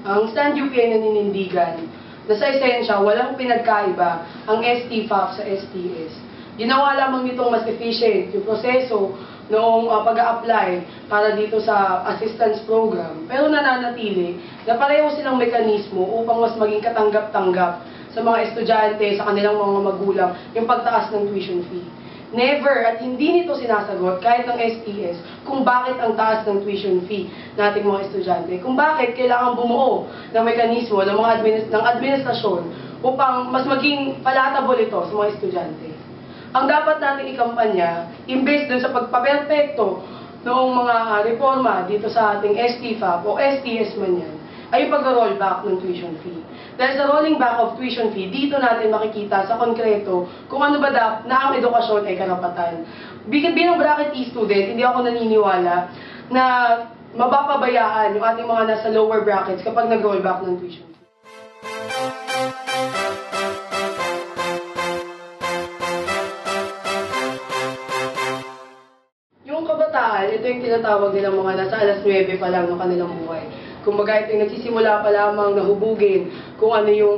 Ang Stand UP ay naninindigan na sa esensya walang pinagkaiba ang STFAP sa STS. Ginawa lamang nitong mas efficient yung proseso noong pag-a-apply para dito sa assistance program. Pero nananatili na pareho silang mekanismo upang mas maging katanggap-tanggap sa mga estudyante, sa kanilang mga magulang, yung pagtaas ng tuition fee. Never at hindi nito sinasagot kahit ng STS kung bakit ang taas ng tuition fee nating mga estudyante. Kung bakit kailangan bumuo ng mekanismo ng mga administrasyon upang mas maging palatable ito sa mga estudyante. Ang dapat nating ikampanya, imbes dun sa pagpaperfecto noong mga reforma dito sa ating STFAP o STS man yan, ay yung pag-rollback ng tuition fee. Dahil sa rolling back of tuition fee, dito natin makikita sa konkreto kung ano ba na ang edukasyon ay karapatan. Bilang bracket E student, hindi ako naniniwala na mapapabayaan yung ating mga nasa lower brackets kapag nag-rollback ng tuition fee. Yung kabataan, ito yung tinatawag nilang mga nasa alas 9 pa lang ng kanilang buhay. Kumbaga, ito yung nagsisimula pa lamang na hubugin kung ano yung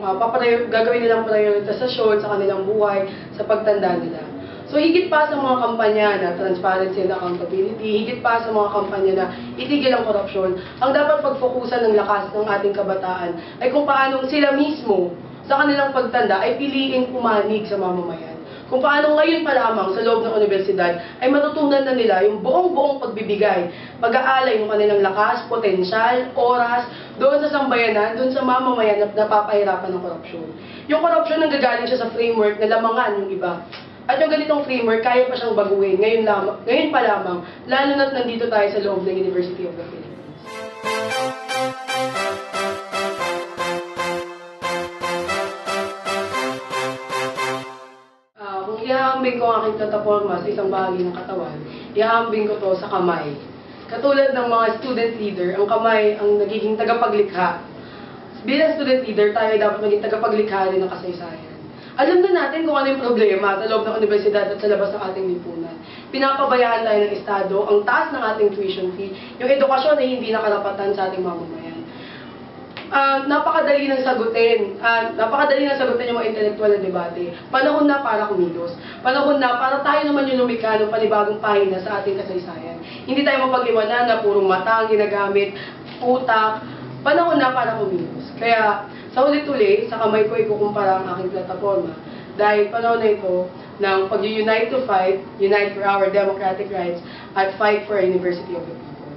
gagawin nilang prioritasasyon sa kanilang buhay, sa pagtanda nila. So, higit pa sa mga kampanya na transparency and accountability, higit pa sa mga kampanya na itigil ang korupsyon, ang dapat pagfokusan ng lakas ng ating kabataan ay kung paano sila mismo sa kanilang pagtanda ay piliing pumanig sa mamamayan. Kung paano ngayon pa lamang sa loob ng universidad ay matutunan na nila yung buong pagbibigay, pag-aalay ng kanilang lakas, potensyal, oras, doon sa sambayanan, doon sa mamamayan na napapahirapan ng korupsyon. Yung korupsyon nanggagaling siya sa framework na lamangan yung iba. At yung ganitong framework, kaya pa siyang baguhin ngayon pa lamang, lalo na't nandito tayo sa loob ng University of the Philippines. Ihahambing ko ang aking plataforma sa isang bahagi ng katawan, ihahambing ko to sa kamay. Katulad ng mga student leader, ang kamay ang nagiging tagapaglikha. Bilang student leader, tayo dapat maging tagapaglikha rin ng kasaysayan. Alam na natin kung ano yung problema sa loob ng universidad at sa labas ng ating lipunan. Pinapabayaan tayo ng Estado, ang taas ng ating tuition fee, yung edukasyon ay hindi nakarapatan sa ating mamamayan. Napakadali ng sagutin. Napakadali ng sagutin yung mga intelektual na debate. Panahon na para kumilos. Panahon na para tayo naman yung lumikha ng panibagong pahina sa ating kasaysayan. Hindi tayo mapag-iwanan na purong mata ang ginagamit, utak. Panahon na para kumilos. Kaya, sa ulit-uli, sa kamay ko ikukumpara ang aking plataforma. Dahil panahon na ito ng pag-unite to fight, unite for our democratic rights, at fight for a University of the People.